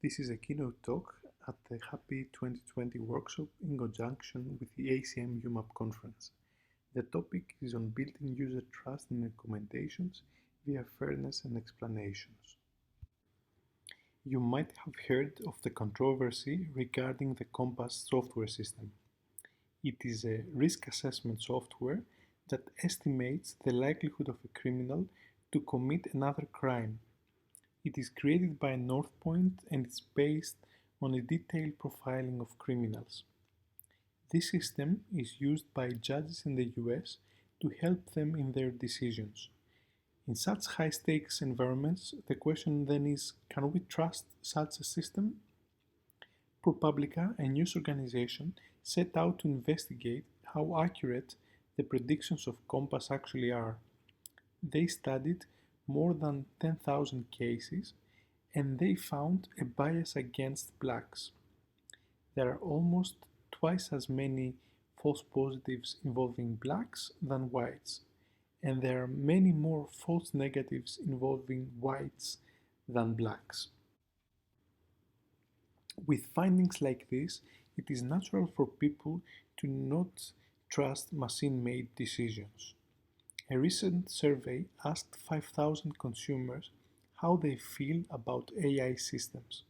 This is a keynote talk at the HAAPIE 2020 workshop in conjunction with the ACM UMAP conference. The topic is on building user trust in recommendations via fairness and explanations. You might have heard of the controversy regarding the Compass software system. It is a risk assessment software that estimates the likelihood of a criminal to commit another crime. It is created by Northpoint and is based on a detailed profiling of criminals. This system is used by judges in the US to help them in their decisions. In such high-stakes environments, the question then is, can we trust such a system? ProPublica, a news organization, set out to investigate how accurate the predictions of Compass actually are. They studied more than 10,000 cases, and they found a bias against blacks. There are almost twice as many false positives involving blacks than whites, and there are many more false negatives involving whites than blacks. With findings like this, it is natural for people to not trust machine-made decisions. A recent survey asked 5,000 consumers how they feel about AI systems.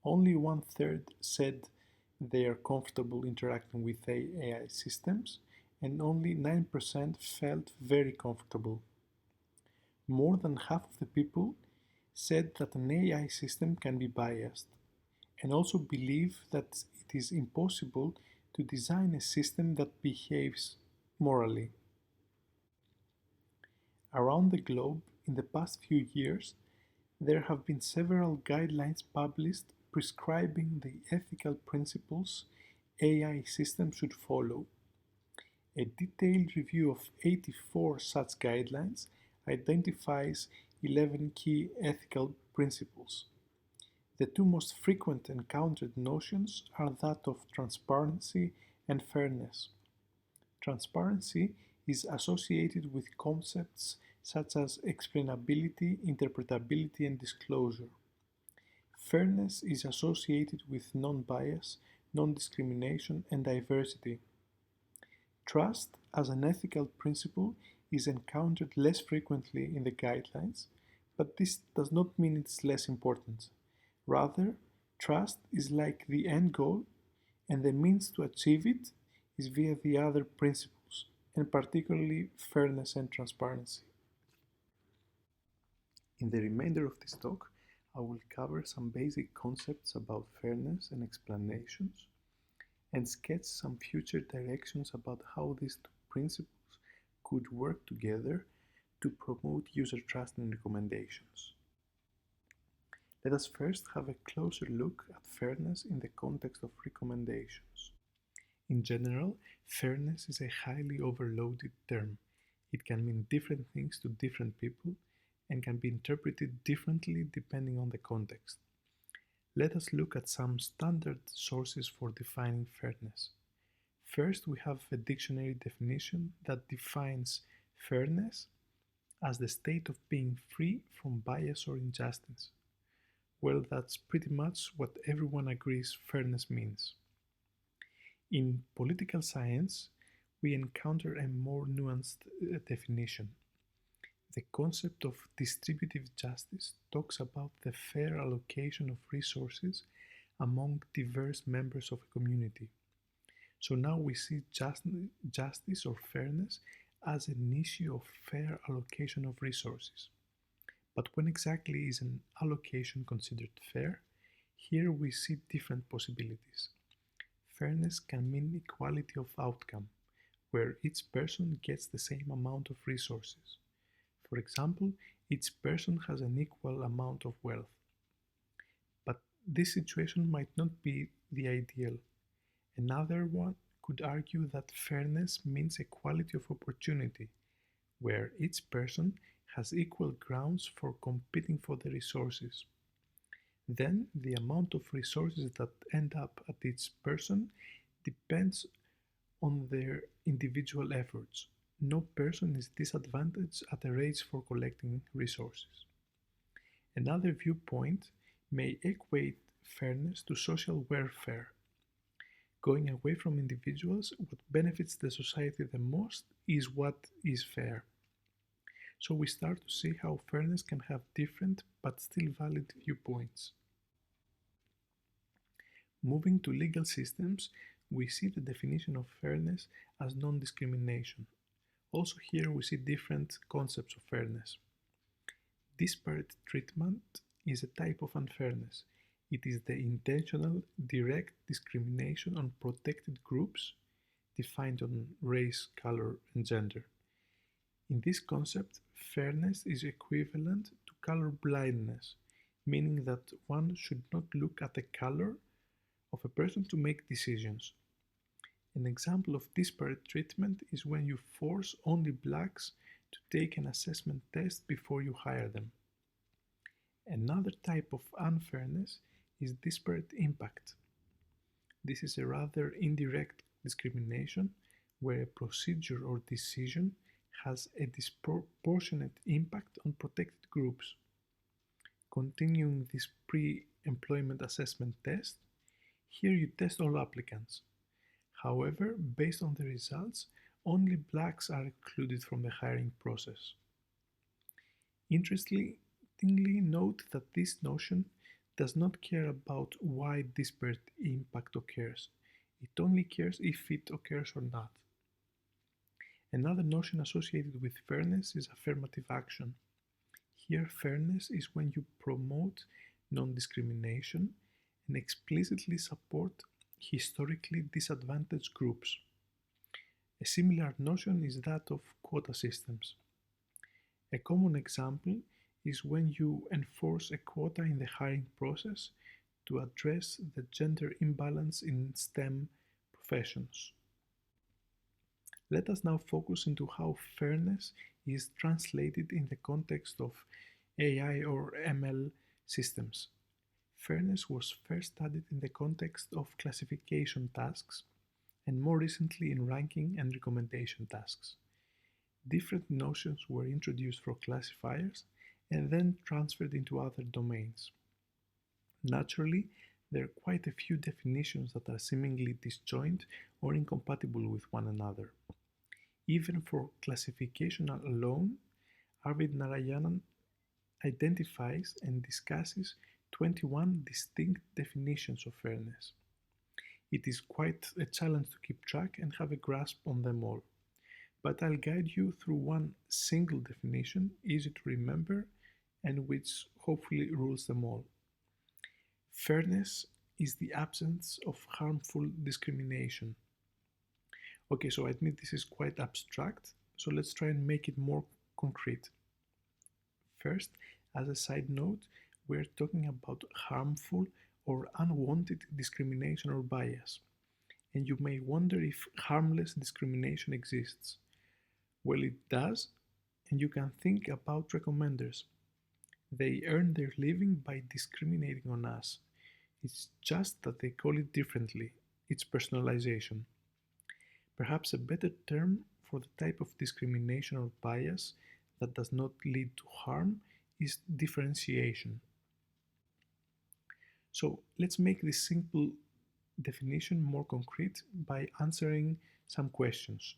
Only one-third said they are comfortable interacting with AI systems, and only 9% felt very comfortable. More than half of the people said that an AI system can be biased, and also believe that it is impossible to design a system that behaves morally. Around the globe, in the past few years, there have been several guidelines published prescribing the ethical principles AI systems should follow. A detailed review of 84 such guidelines identifies 11 key ethical principles. The two most frequent encountered notions are that of transparency and fairness. Transparency is associated with concepts such as explainability, interpretability, and disclosure. Fairness is associated with non-bias, non-discrimination, and diversity. Trust as an ethical principle is encountered less frequently in the guidelines, but this does not mean it's less important. Rather, trust is like the end goal, and the means to achieve it is via the other principles, and particularly fairness and transparency. In the remainder of this talk, I will cover some basic concepts about fairness and explanations, and sketch some future directions about how these two principles could work together to promote user trust in recommendations. Let us first have a closer look at fairness in the context of recommendations. In general, fairness is a highly overloaded term. It can mean different things to different people and can be interpreted differently depending on the context. Let us look at some standard sources for defining fairness. First, we have a dictionary definition that defines fairness as the state of being free from bias or injustice. Well, that's pretty much what everyone agrees fairness means. In political science, we encounter a more nuanced definition. The concept of distributive justice talks about the fair allocation of resources among diverse members of a community. So now we see justice or fairness as an issue of fair allocation of resources. But when exactly is an allocation considered fair? Here we see different possibilities. Fairness can mean equality of outcome, where each person gets the same amount of resources. For example, each person has an equal amount of wealth. But this situation might not be the ideal. Another one could argue that fairness means equality of opportunity, where each person has equal grounds for competing for the resources. Then the amount of resources that end up at each person depends on their individual efforts. No person is disadvantaged at a race for collecting resources. Another viewpoint may equate fairness to social welfare. Going away from individuals, what benefits the society the most is what is fair. So we start to see how fairness can have different but still valid viewpoints. Moving to legal systems, we see the definition of fairness as non-discrimination. Also here we see different concepts of fairness. Disparate treatment is a type of unfairness. It is the intentional, direct discrimination on protected groups defined on race, color, and gender. In this concept, fairness is equivalent to color blindness, meaning that one should not look at the color of a person to make decisions. An example of disparate treatment is when you force only blacks to take an assessment test before you hire them. Another type of unfairness is disparate impact. This is a rather indirect discrimination where a procedure or decision has a disproportionate impact on protected groups. Continuing this pre-employment assessment test, here you test all applicants. However, based on the results, only blacks are excluded from the hiring process. Interestingly, note that this notion does not care about why disparate impact occurs. It only cares if it occurs or not. Another notion associated with fairness is affirmative action. Here, fairness is when you promote non-discrimination and explicitly support historically disadvantaged groups. A similar notion is that of quota systems. A common example is when you enforce a quota in the hiring process to address the gender imbalance in STEM professions. Let us now focus into how fairness is translated in the context of AI or ML systems. Fairness was first studied in the context of classification tasks and more recently in ranking and recommendation tasks. Different notions were introduced for classifiers and then transferred into other domains. Naturally, there are quite a few definitions that are seemingly disjoint or incompatible with one another. Even for classification alone, Arvind Narayanan identifies and discusses 21 distinct definitions of fairness. It is quite a challenge to keep track and have a grasp on them all, but I'll guide you through one single definition, easy to remember, and which hopefully rules them all. Fairness is the absence of harmful discrimination. Okay, so I admit this is quite abstract, so let's try and make it more concrete. First, as a side note, we're talking about harmful or unwanted discrimination or bias. And you may wonder if harmless discrimination exists. Well, it does, and you can think about recommenders. They earn their living by discriminating on us. It's just that they call it differently. It's personalization. Perhaps a better term for the type of discrimination or bias that does not lead to harm is differentiation. So let's make this simple definition more concrete by answering some questions.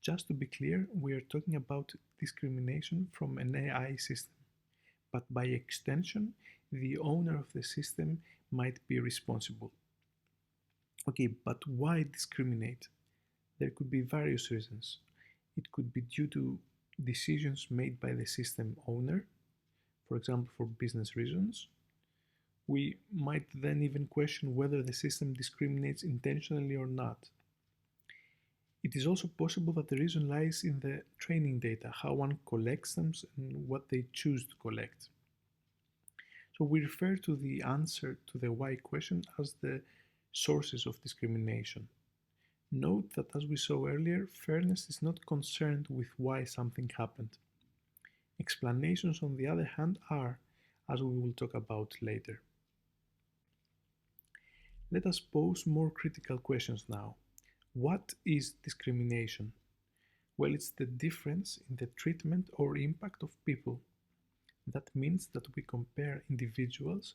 Just to be clear, we are talking about discrimination from an AI system, but by extension, the owner of the system might be responsible. Okay, but why discriminate? There could be various reasons. It could be due to decisions made by the system owner, for example, for business reasons. We might then even question whether the system discriminates intentionally or not. It is also possible that the reason lies in the training data, how one collects them and what they choose to collect. So we refer to the answer to the why question as the sources of discrimination. Note that as we saw earlier, fairness is not concerned with why something happened. Explanations, on the other hand, are, as we will talk about later. Let us pose more critical questions now. What is discrimination? Well, it's the difference in the treatment or impact of people. That means that we compare individuals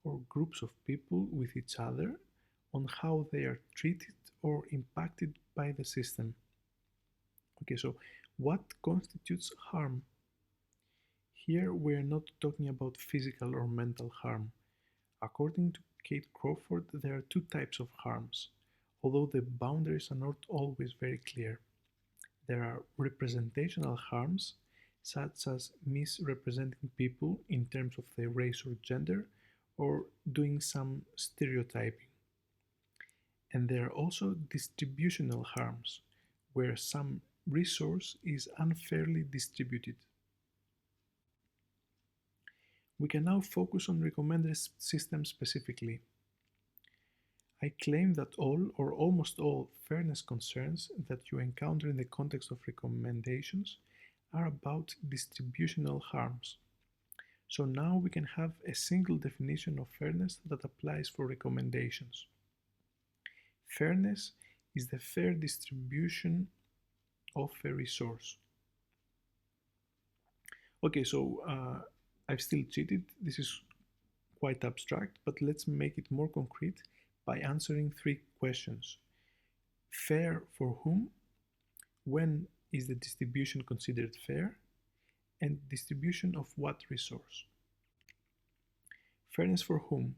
or groups of people with each other on how they are treated or impacted by the system. Okay, so what constitutes harm? Here we are not talking about physical or mental harm. According to Kate Crawford, there are two types of harms, although the boundaries are not always very clear. There are representational harms, such as misrepresenting people in terms of their race or gender, or doing some stereotyping. And there are also distributional harms, where some resource is unfairly distributed. We can now focus on recommender systems specifically. I claim that all or almost all fairness concerns that you encounter in the context of recommendations are about distributional harms. So now we can have a single definition of fairness that applies for recommendations. Fairness is the fair distribution of a resource. Okay, so I've still cheated. This is quite abstract, but let's make it more concrete by answering three questions. Fair for whom? When is the distribution considered fair? And distribution of what resource? Fairness for whom?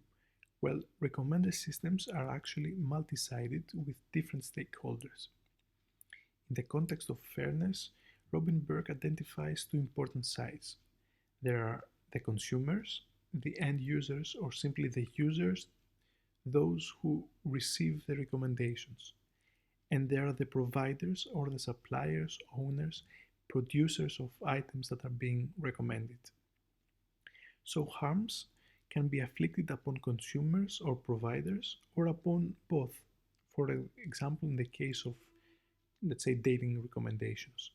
Well, recommender systems are actually multi-sided with different stakeholders. In the context of fairness, Robin Berg identifies two important sides. There are the consumers, the end users, or simply the users, those who receive the recommendations. And there are the providers or the suppliers, owners, producers of items that are being recommended. So harms can be afflicted upon consumers or providers or upon both, for example in the case of, let's say, dating recommendations.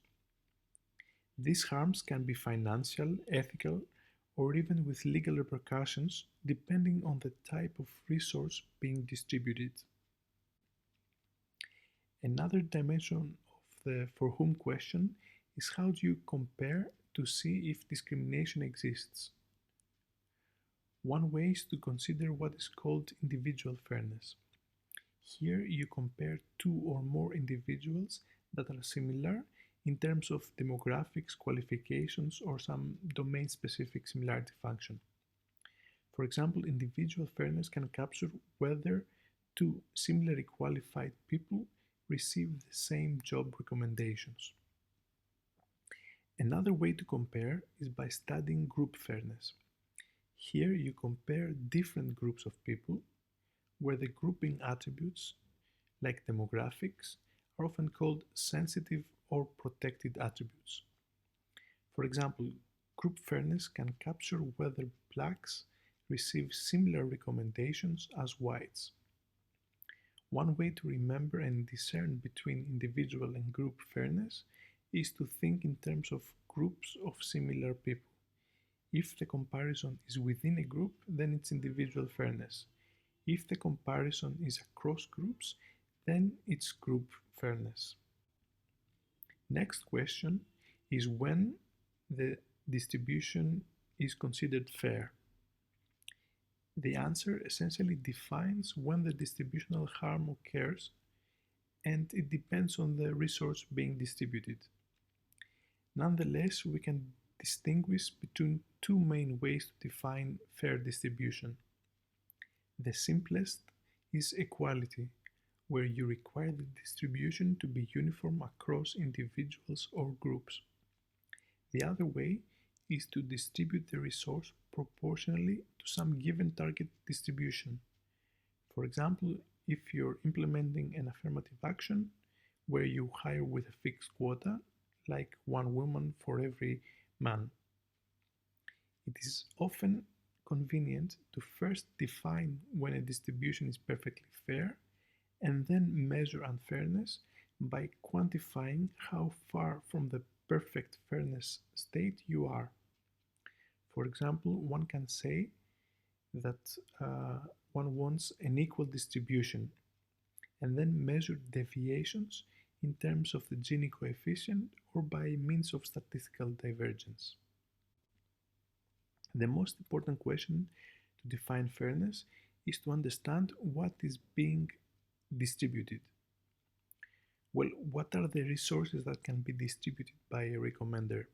These harms can be financial, ethical, or even with legal repercussions depending on the type of resource being distributed. Another dimension of the for whom question is how do you compare to see if discrimination exists. One way is to consider what is called individual fairness. Here you compare two or more individuals that are similar in terms of demographics, qualifications, or some domain-specific similarity function. For example, individual fairness can capture whether two similarly qualified people receive the same job recommendations. Another way to compare is by studying group fairness. Here you compare different groups of people where the grouping attributes, like demographics, are often called sensitive or protected attributes. For example, group fairness can capture whether blacks receive similar recommendations as whites. One way to remember and discern between individual and group fairness is to think in terms of groups of similar people. If the comparison is within a group, then it's individual fairness. If the comparison is across groups, then it's group fairness. Next question is when the distribution is considered fair. The answer essentially defines when the distributional harm occurs, and it depends on the resource being distributed. Nonetheless, we can distinguish between two main ways to define fair distribution. The simplest is equality, where you require the distribution to be uniform across individuals or groups. The other way is to distribute the resource proportionally to some given target distribution. For example, if you're implementing an affirmative action where you hire with a fixed quota, like one woman for every man. It is often convenient to first define when a distribution is perfectly fair and then measure unfairness by quantifying how far from the perfect fairness state you are. For example, one can say that one wants an equal distribution and then measure deviations in terms of the Gini coefficient or by means of statistical divergence. The most important question to define fairness is to understand what is being distributed. Well, what are the resources that can be distributed by a recommender?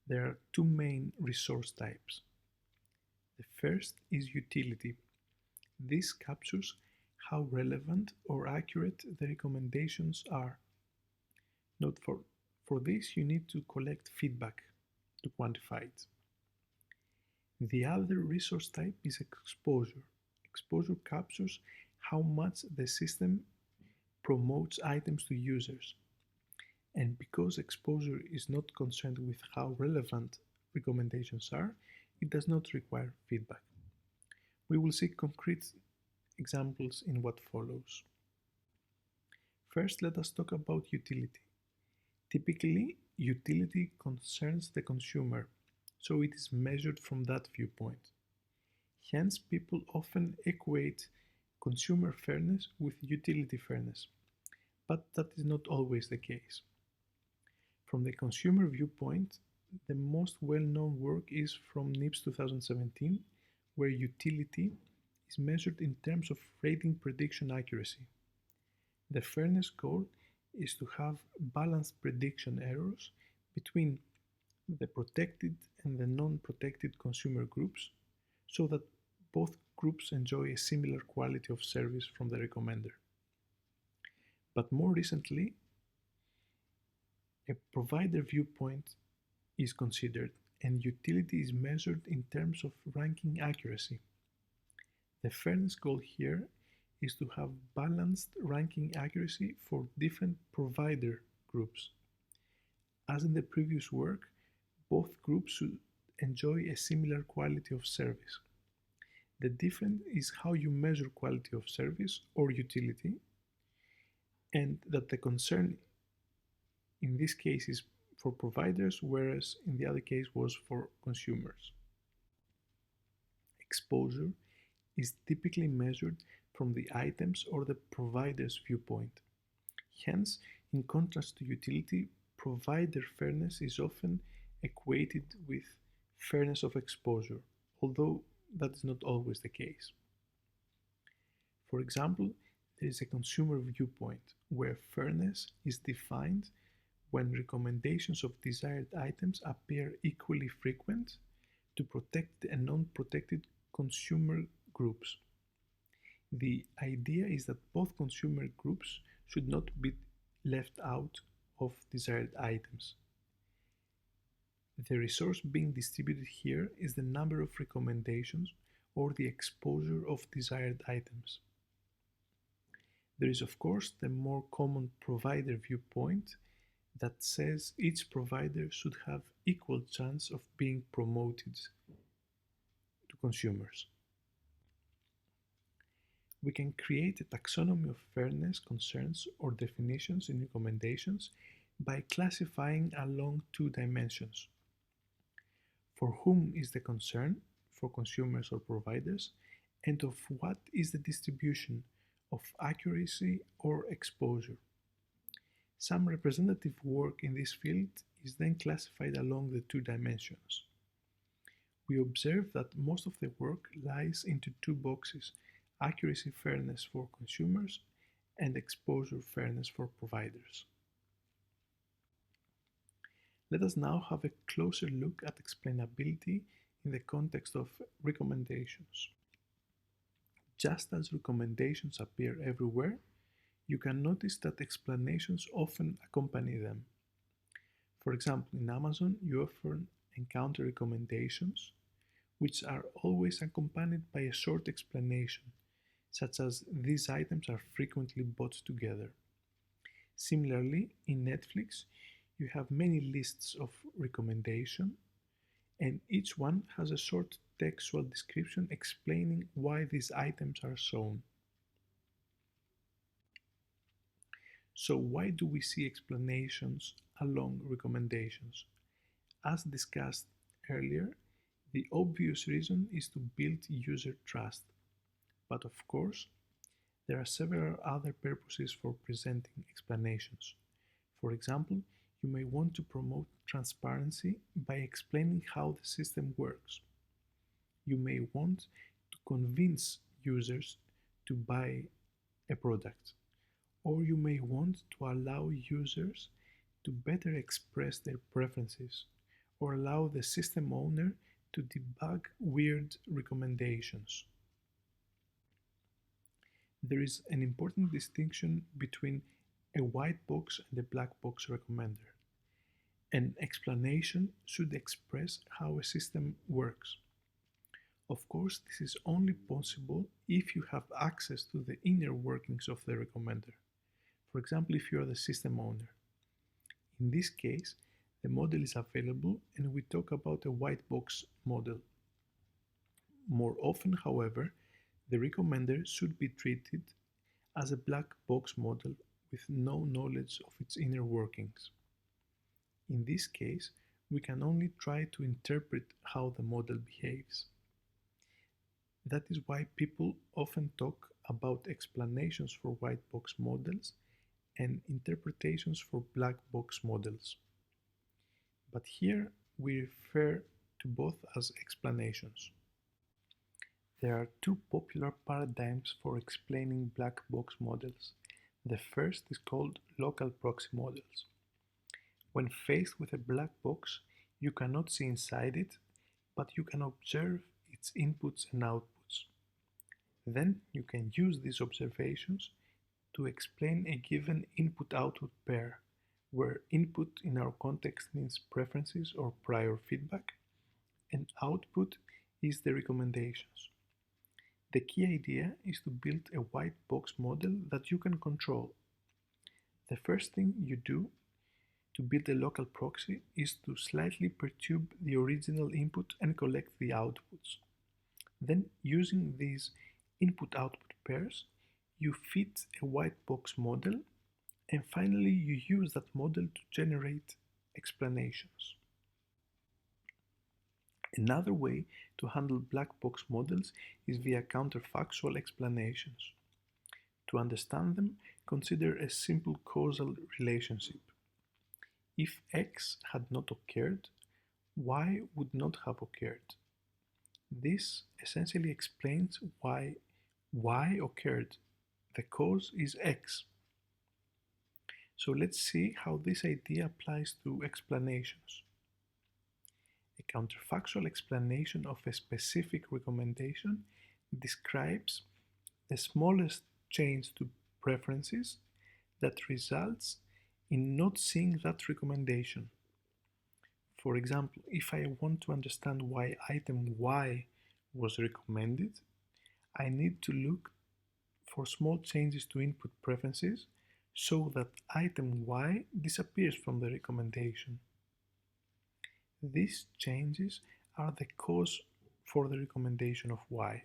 There are two main resource types. The first is utility. This captures how relevant or accurate the recommendations are. Note for this you need to collect feedback to quantify it. The other resource type is exposure. Exposure captures how much the system promotes items to users. And because exposure is not concerned with how relevant recommendations are, it does not require feedback. We will see concrete examples in what follows. First, let us talk about utility. Typically, utility concerns the consumer, so it is measured from that viewpoint. Hence, people often equate consumer fairness with utility fairness, but that is not always the case. From the consumer viewpoint, the most well-known work is from NIPS 2017, where utility is measured in terms of rating prediction accuracy. The fairness goal is to have balanced prediction errors between the protected and the non-protected consumer groups so that both groups enjoy a similar quality of service from the recommender. But more recently, a provider viewpoint is considered and utility is measured in terms of ranking accuracy. The fairness goal here is to have balanced ranking accuracy for different provider groups. As in the previous work, both groups should enjoy a similar quality of service. The difference is how you measure quality of service or utility, and that the concern in this case is for providers, whereas in the other case was for consumers. Exposure is typically measured from the items or the provider's viewpoint. Hence, in contrast to utility, provider fairness is often equated with fairness of exposure, although that is not always the case. For example, there is a consumer viewpoint where fairness is defined when recommendations of desired items appear equally frequent to protect and non-protected consumer groups. The idea is that both consumer groups should not be left out of desired items. The resource being distributed here is the number of recommendations or the exposure of desired items. There is of course the more common provider viewpoint that says each provider should have equal chance of being promoted to consumers. We can create a taxonomy of fairness concerns or definitions in recommendations by classifying along two dimensions. For whom is the concern, for consumers or providers, and of what is the distribution of accuracy or exposure. Some representative work in this field is then classified along the two dimensions. We observe that most of the work lies into two boxes: accuracy fairness for consumers and exposure fairness for providers. Let us now have a closer look at explainability in the context of recommendations. Just as recommendations appear everywhere, you can notice that explanations often accompany them. For example, in Amazon, you often encounter recommendations which are always accompanied by a short explanation, such as "these items are frequently bought together." Similarly, in Netflix, you have many lists of recommendations, and each one has a short textual description explaining why these items are shown. So why do we see explanations along recommendations? As discussed earlier, the obvious reason is to build user trust. But of course, there are several other purposes for presenting explanations. For example, you may want to promote transparency by explaining how the system works. You may want to convince users to buy a product, or you may want to allow users to better express their preferences, or allow the system owner to debug weird recommendations. There is an important distinction between a white box and a black box recommender. An explanation should express how a system works. Of course, this is only possible if you have access to the inner workings of the recommender. For example, if you are the system owner. In this case, the model is available and we talk about a white box model. More often, however, the recommender should be treated as a black box model with no knowledge of its inner workings. In this case, we can only try to interpret how the model behaves. That is why people often talk about explanations for white box models and interpretations for black box models. But here we refer to both as explanations. There are two popular paradigms for explaining black box models. The first is called local proxy models. When faced with a black box, you cannot see inside it, but you can observe its inputs and outputs. Then you can use these observations to explain a given input-output pair, where input in our context means preferences or prior feedback, and output is the recommendations. The key idea is to build a white box model that you can control. The first thing you do to build a local proxy is to slightly perturb the original input and collect the outputs. Then, using these input-output pairs, you fit a white box model, and finally you use that model to generate explanations. Another way to handle black box models is via counterfactual explanations. To understand them, consider a simple causal relationship. If X had not occurred, Y would not have occurred. This essentially explains why Y occurred. The cause is X. So let's see how this idea applies to explanations. A counterfactual explanation of a specific recommendation describes the smallest change to preferences that results in not seeing that recommendation. For example, if I want to understand why item Y was recommended, I need to look for small changes to input preferences so that item Y disappears from the recommendation. These changes are the cause for the recommendation of Y.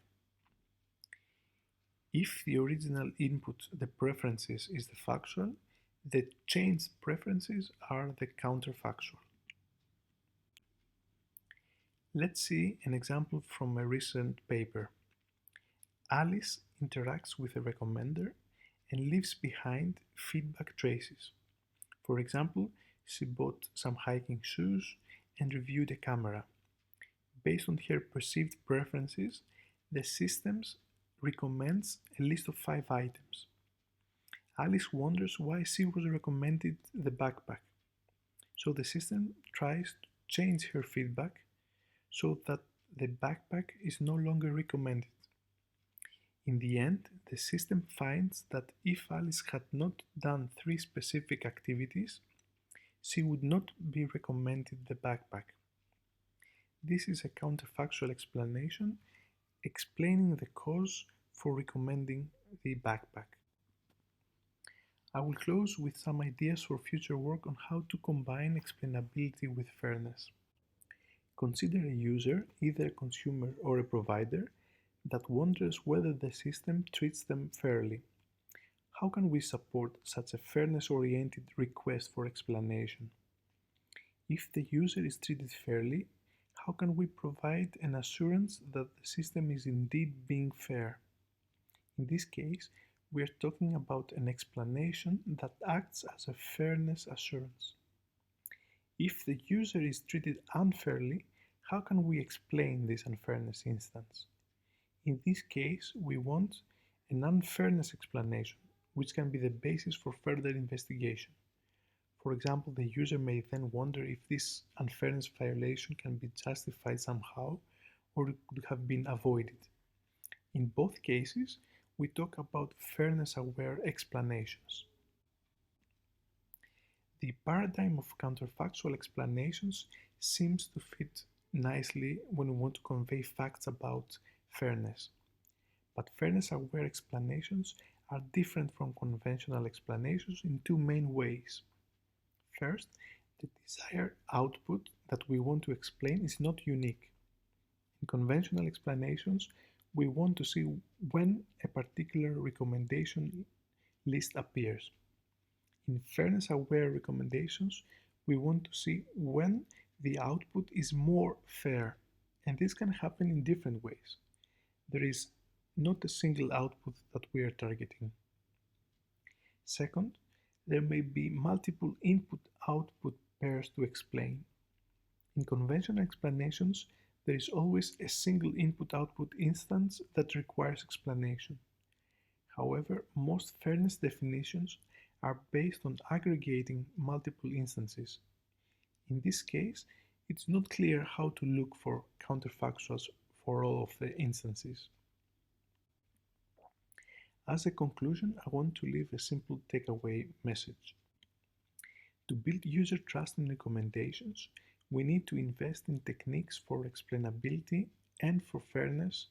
If the original input, the preferences, is the factual, the changed preferences are the counterfactual. Let's see an example from a recent paper. Alice interacts with a recommender and leaves behind feedback traces. For example, she bought some hiking shoes and reviewed a camera. Based on her perceived preferences, the system recommends a list of 5 items. Alice wonders why she was recommended the backpack. So the system tries to change her feedback so that the backpack is no longer recommended. In the end, the system finds that if Alice had not done 3 specific activities, she would not be recommended the backpack. This is a counterfactual explanation explaining the cause for recommending the backpack. I will close with some ideas for future work on how to combine explainability with fairness. Consider a user, either a consumer or a provider, that wonders whether the system treats them fairly. How can we support such a fairness-oriented request for explanation? If the user is treated fairly, how can we provide an assurance that the system is indeed being fair? In this case, we are talking about an explanation that acts as a fairness assurance. If the user is treated unfairly, how can we explain this unfairness instance? In this case, we want an unfairness explanation, which can be the basis for further investigation. For example, the user may then wonder if this unfairness violation can be justified somehow or could have been avoided. In both cases, we talk about fairness-aware explanations. The paradigm of counterfactual explanations seems to fit nicely when we want to convey facts about fairness. But fairness-aware explanations are different from conventional explanations in two main ways. First, the desired output that we want to explain is not unique. In conventional explanations, we want to see when a particular recommendation list appears. In fairness-aware recommendations, we want to see when the output is more fair, and this can happen in different ways. There is not a single output that we are targeting. Second, there may be multiple input-output pairs to explain. In conventional explanations, there is always a single input-output instance that requires explanation. However, most fairness definitions are based on aggregating multiple instances. In this case, it's not clear how to look for counterfactuals for all of the instances. As a conclusion, I want to leave a simple takeaway message. To build user trust in recommendations, we need to invest in techniques for explainability and for fairness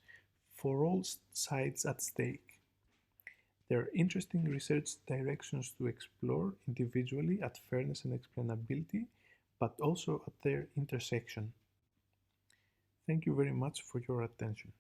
for all sides at stake. There are interesting research directions to explore individually at fairness and explainability, but also at their intersection. Thank you very much for your attention.